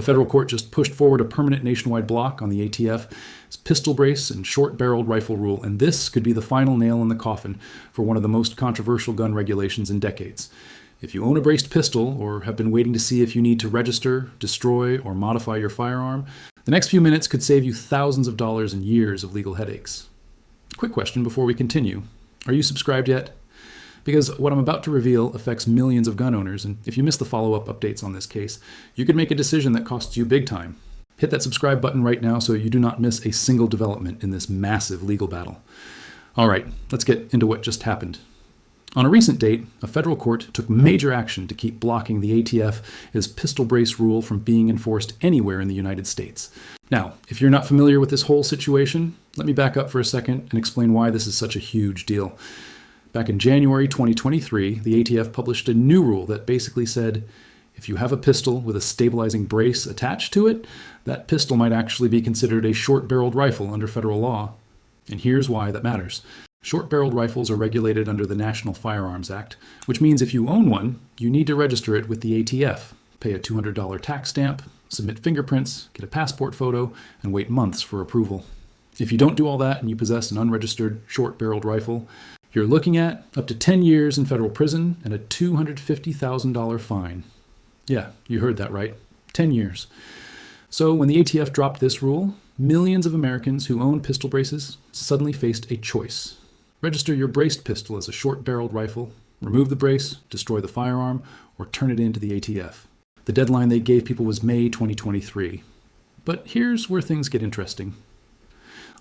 A federal court just pushed forward a permanent nationwide block on the ATF's pistol brace and short-barreled rifle rule, and this could be the final nail in the coffin for one of the most controversial gun regulations in decades. If you own a braced pistol or have been waiting to see if you need to register, destroy, or modify your firearm, the next few minutes could save you thousands of dollars and years of legal headaches. Quick question before we continue. Are you subscribed yet? Because what I'm about to reveal affects millions of gun owners, and if you miss the follow-up updates on this case, you could make a decision that costs you big time. Hit that subscribe button right now so you do not miss a single development in this massive legal battle. All right, let's get into what just happened. On a recent date, a federal court took major action to keep blocking the ATF's pistol brace rule from being enforced anywhere in the United States. Now, if you're not familiar with this whole situation, let me back up for a second and explain why this is such a huge deal. Back in January 2023, the ATF published a new rule that basically said, if you have a pistol with a stabilizing brace attached to it, that pistol might actually be considered a short-barreled rifle under federal law. And here's why that matters. Short-barreled rifles are regulated under the National Firearms Act, which means if you own one, you need to register it with the ATF, pay a $200 tax stamp, submit fingerprints, get a passport photo, and wait months for approval. If you don't do all that and you possess an unregistered short-barreled rifle, you're looking at up to 10 years in federal prison and a $250,000 fine. Yeah, you heard that right. 10 years. So when the ATF dropped this rule, millions of Americans who own pistol braces suddenly faced a choice. Register your braced pistol as a short-barreled rifle, remove the brace, destroy the firearm, or turn it in to the ATF. The deadline they gave people was May 2023. But here's where things get interesting.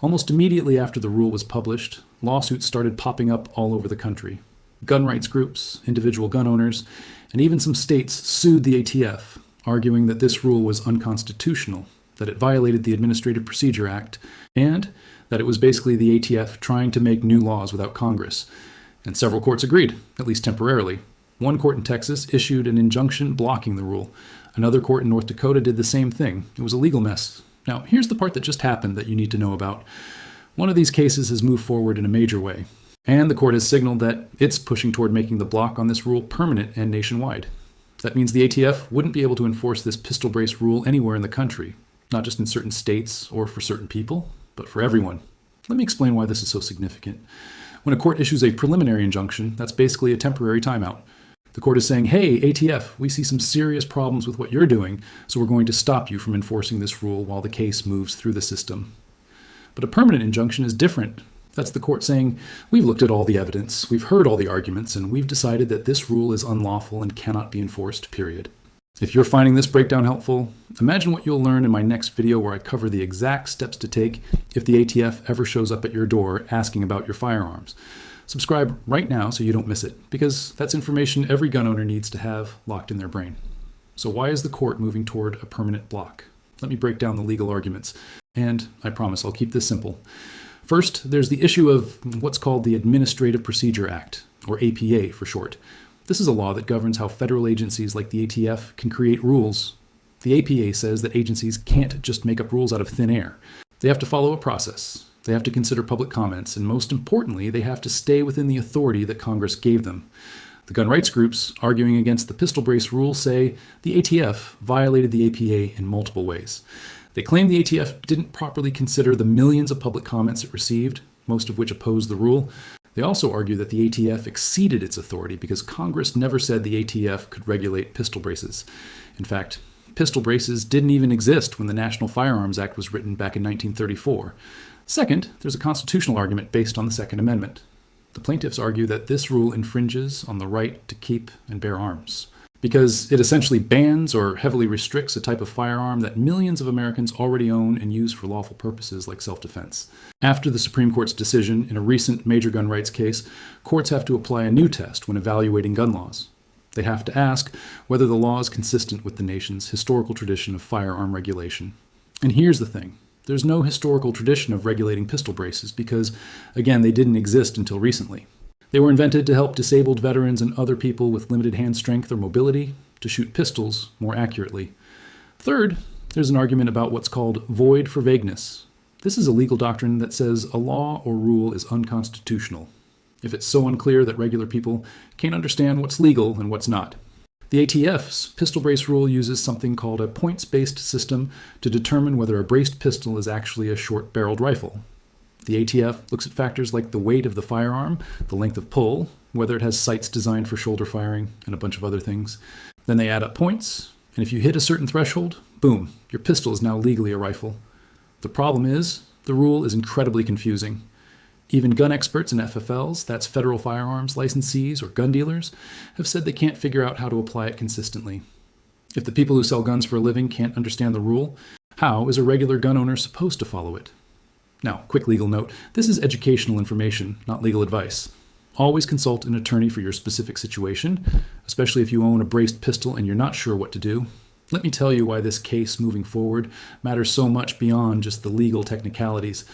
Almost immediately after the rule was published, lawsuits started popping up all over the country. Gun rights groups, individual gun owners, and even some states sued the ATF, arguing that this rule was unconstitutional, that it violated the Administrative Procedure Act, and that it was basically the ATF trying to make new laws without Congress. And several courts agreed, at least temporarily. One court in Texas issued an injunction blocking the rule. Another court in North Dakota did the same thing. It was a legal mess. Now, here's the part that just happened that you need to know about. One of these cases has moved forward in a major way, and the court has signaled that it's pushing toward making the block on this rule permanent and nationwide. That means the ATF wouldn't be able to enforce this pistol brace rule anywhere in the country, not just in certain states or for certain people, but for everyone. Let me explain why this is so significant. When a court issues a preliminary injunction, that's basically a temporary timeout. The court is saying, hey, ATF, we see some serious problems with what you're doing, so we're going to stop you from enforcing this rule while the case moves through the system. But a permanent injunction is different. That's the court saying, we've looked at all the evidence, we've heard all the arguments, and we've decided that this rule is unlawful and cannot be enforced, period. If you're finding this breakdown helpful, imagine what you'll learn in my next video where I cover the exact steps to take if the ATF ever shows up at your door asking about your firearms. Subscribe right now so you don't miss it, because that's information every gun owner needs to have locked in their brain. So why is the court moving toward a permanent block? Let me break down the legal arguments, and I promise I'll keep this simple. First, there's the issue of what's called the Administrative Procedure Act, or APA for short. This is a law that governs how federal agencies like the ATF can create rules. The APA says that agencies can't just make up rules out of thin air. They have to follow a process. They have to consider public comments, and most importantly, they have to stay within the authority that Congress gave them. The gun rights groups arguing against the pistol brace rule say the ATF violated the APA in multiple ways. They claim the ATF didn't properly consider the millions of public comments it received, most of which opposed the rule. They also argue that the ATF exceeded its authority because Congress never said the ATF could regulate pistol braces. In fact, pistol braces didn't even exist when the National Firearms Act was written back in 1934. Second, there's a constitutional argument based on the Second Amendment. The plaintiffs argue that this rule infringes on the right to keep and bear arms, because it essentially bans or heavily restricts a type of firearm that millions of Americans already own and use for lawful purposes like self-defense. After the Supreme Court's decision in a recent major gun rights case, courts have to apply a new test when evaluating gun laws. They have to ask whether the law is consistent with the nation's historical tradition of firearm regulation. And here's the thing. There's no historical tradition of regulating pistol braces because, again, they didn't exist until recently. They were invented to help disabled veterans and other people with limited hand strength or mobility to shoot pistols more accurately. Third, there's an argument about what's called void for vagueness. This is a legal doctrine that says a law or rule is unconstitutional if it's so unclear that regular people can't understand what's legal and what's not. The ATF's pistol brace rule uses something called a points-based system to determine whether a braced pistol is actually a short-barreled rifle. The ATF looks at factors like the weight of the firearm, the length of pull, whether it has sights designed for shoulder firing, and a bunch of other things. Then they add up points, and if you hit a certain threshold, boom, your pistol is now legally a rifle. The problem is, the rule is incredibly confusing. Even gun experts and FFLs, that's federal firearms licensees or gun dealers, have said they can't figure out how to apply it consistently. If the people who sell guns for a living can't understand the rule, how is a regular gun owner supposed to follow it? Now, quick legal note, this is educational information, not legal advice. Always consult an attorney for your specific situation, especially if you own a braced pistol and you're not sure what to do. Let me tell you why this case moving forward matters so much beyond just the legal technicalities.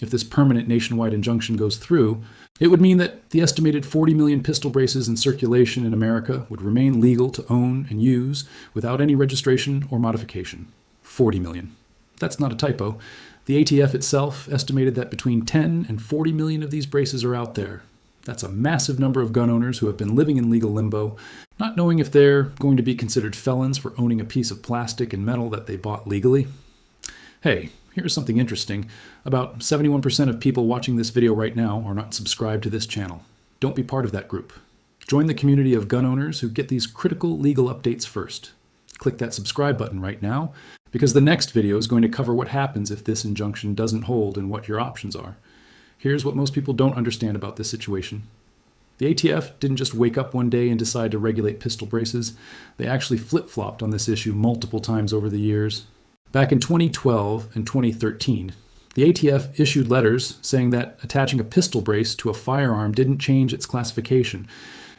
If this permanent nationwide injunction goes through, it would mean that the estimated 40 million pistol braces in circulation in America would remain legal to own and use without any registration or modification. 40 million. That's not a typo. The ATF itself estimated that between 10 and 40 million of these braces are out there. That's a massive number of gun owners who have been living in legal limbo, not knowing if they're going to be considered felons for owning a piece of plastic and metal that they bought legally. Hey, here's something interesting. About 71% of people watching this video right now are not subscribed to this channel. Don't be part of that group. Join the community of gun owners who get these critical legal updates first. Click that subscribe button right now, because the next video is going to cover what happens if this injunction doesn't hold and what your options are. Here's what most people don't understand about this situation. The ATF didn't just wake up one day and decide to regulate pistol braces. They actually flip-flopped on this issue multiple times over the years. Back in 2012 and 2013, the ATF issued letters saying that attaching a pistol brace to a firearm didn't change its classification.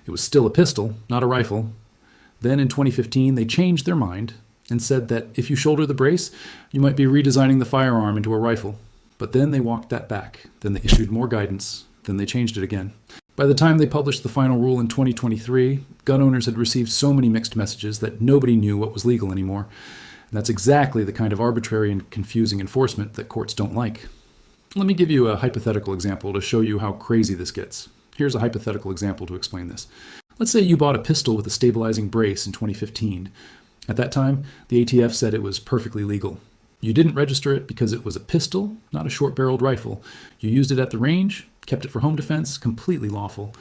It was still a pistol, not a rifle. Then in 2015, they changed their mind and said that if you shoulder the brace, you might be redesigning the firearm into a rifle. But then they walked that back. Then they issued more guidance. Then they changed it again. By the time they published the final rule in 2023, gun owners had received so many mixed messages that nobody knew what was legal anymore. And that's exactly the kind of arbitrary and confusing enforcement that courts don't like. Let me give you a hypothetical example to show you how crazy this gets. Here's a hypothetical example to explain this. Let's say you bought a pistol with a stabilizing brace in 2015. At that time, the ATF said it was perfectly legal. You didn't register it because it was a pistol, not a short-barreled rifle. You used it at the range, kept it for home defense, completely lawful.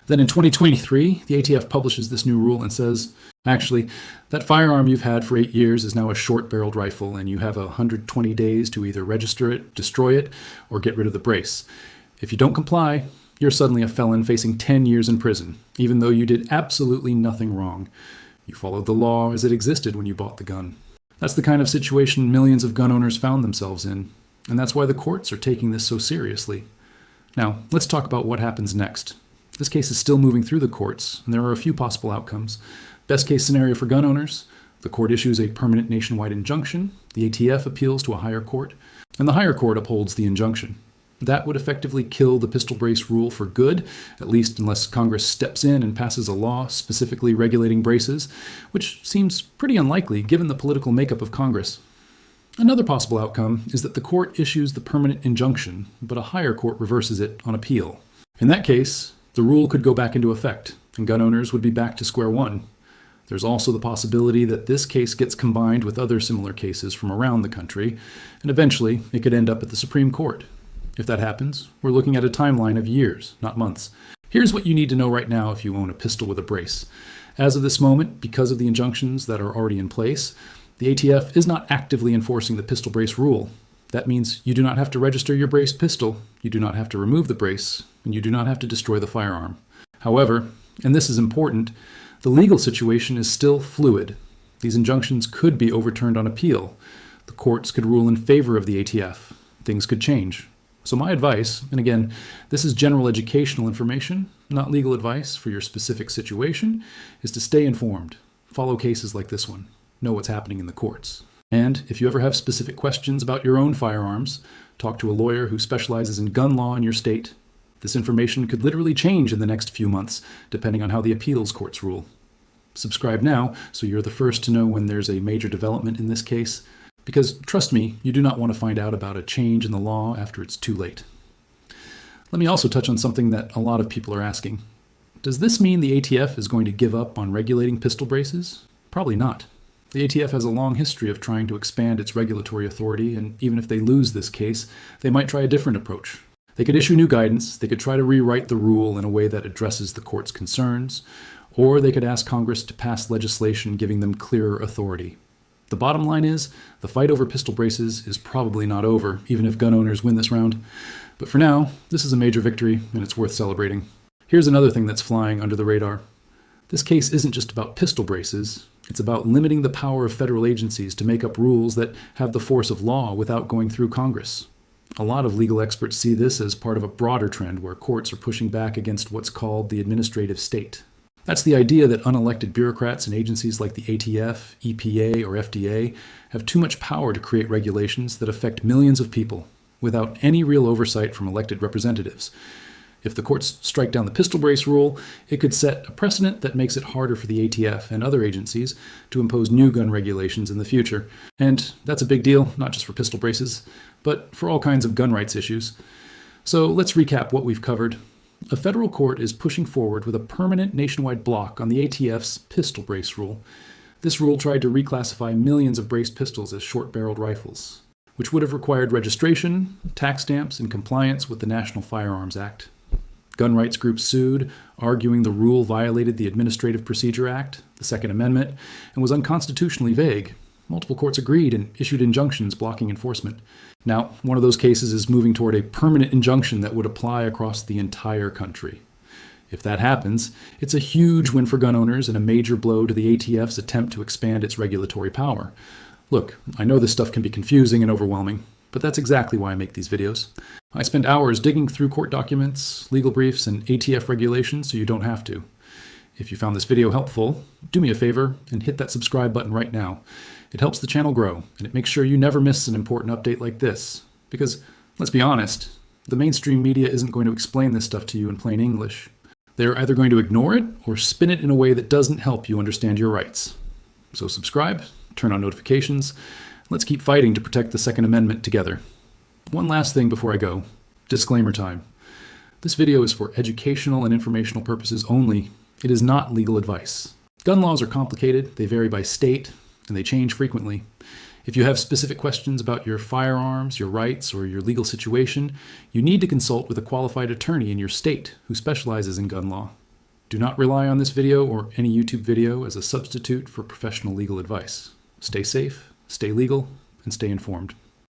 Then in 2023, the ATF publishes this new rule and says, actually, that firearm you've had for 8 years is now a short-barreled rifle, and you have 120 days to either register it, destroy it, or get rid of the brace. If you don't comply, you're suddenly a felon facing 10 years in prison, even though you did absolutely nothing wrong. You followed the law as it existed when you bought the gun. That's the kind of situation millions of gun owners found themselves in, and that's why the courts are taking this so seriously. Now, let's talk about what happens next. This case is still moving through the courts, and there are a few possible outcomes. Best case scenario for gun owners, the court issues a permanent nationwide injunction, the ATF appeals to a higher court, and the higher court upholds the injunction. That would effectively kill the pistol brace rule for good, at least unless Congress steps in and passes a law specifically regulating braces, which seems pretty unlikely given the political makeup of Congress. Another possible outcome is that the court issues the permanent injunction, but a higher court reverses it on appeal. In that case, the rule could go back into effect, and gun owners would be back to square one. There's also the possibility that this case gets combined with other similar cases from around the country, and eventually it could end up at the Supreme Court. If that happens, we're looking at a timeline of years, not months. Here's what you need to know right now if you own a pistol with a brace. As of this moment, because of the injunctions that are already in place, the ATF is not actively enforcing the pistol brace rule. That means you do not have to register your braced pistol, you do not have to remove the brace, and you do not have to destroy the firearm. However, and this is important, the legal situation is still fluid. These injunctions could be overturned on appeal. The courts could rule in favor of the ATF. Things could change. So my advice, and again, this is general educational information, not legal advice for your specific situation, is to stay informed. Follow cases like this one. Know what's happening in the courts. And if you ever have specific questions about your own firearms, talk to a lawyer who specializes in gun law in your state. This information could literally change in the next few months, depending on how the appeals courts rule. Subscribe now so you're the first to know when there's a major development in this case. Because, trust me, you do not want to find out about a change in the law after it's too late. Let me also touch on something that a lot of people are asking. Does this mean the ATF is going to give up on regulating pistol braces? Probably not. The ATF has a long history of trying to expand its regulatory authority, and even if they lose this case, they might try a different approach. They could issue new guidance, they could try to rewrite the rule in a way that addresses the court's concerns, or they could ask Congress to pass legislation giving them clearer authority. The bottom line is, the fight over pistol braces is probably not over, even if gun owners win this round. But for now, this is a major victory, and it's worth celebrating. Here's another thing that's flying under the radar. This case isn't just about pistol braces. It's about limiting the power of federal agencies to make up rules that have the force of law without going through Congress. A lot of legal experts see this as part of a broader trend where courts are pushing back against what's called the administrative state. That's the idea that unelected bureaucrats and agencies like the ATF, EPA, or FDA have too much power to create regulations that affect millions of people without any real oversight from elected representatives. If the courts strike down the pistol brace rule, it could set a precedent that makes it harder for the ATF and other agencies to impose new gun regulations in the future. And that's a big deal, not just for pistol braces, but for all kinds of gun rights issues. So let's recap what we've covered. A federal court is pushing forward with a permanent nationwide block on the ATF's pistol brace rule. This rule tried to reclassify millions of braced pistols as short-barreled rifles, which would have required registration, tax stamps, and compliance with the National Firearms Act. Gun rights groups sued, arguing the rule violated the Administrative Procedure Act, the Second Amendment, and was unconstitutionally vague. Multiple courts agreed and issued injunctions blocking enforcement. Now, one of those cases is moving toward a permanent injunction that would apply across the entire country. If that happens, it's a huge win for gun owners and a major blow to the ATF's attempt to expand its regulatory power. Look, I know this stuff can be confusing and overwhelming, but that's exactly why I make these videos. I spend hours digging through court documents, legal briefs, and ATF regulations so you don't have to. If you found this video helpful, do me a favor and hit that subscribe button right now. It helps the channel grow, and it makes sure you never miss an important update like this. Because, let's be honest, the mainstream media isn't going to explain this stuff to you in plain English. They're either going to ignore it or spin it in a way that doesn't help you understand your rights. So subscribe, turn on notifications. Let's keep fighting to protect the Second Amendment together. One last thing before I go. Disclaimer time. This video is for educational and informational purposes only. It is not legal advice. Gun laws are complicated, they vary by state, and they change frequently. If you have specific questions about your firearms, your rights, or your legal situation, you need to consult with a qualified attorney in your state who specializes in gun law. Do not rely on this video or any YouTube video as a substitute for professional legal advice. Stay safe, stay legal, and stay informed.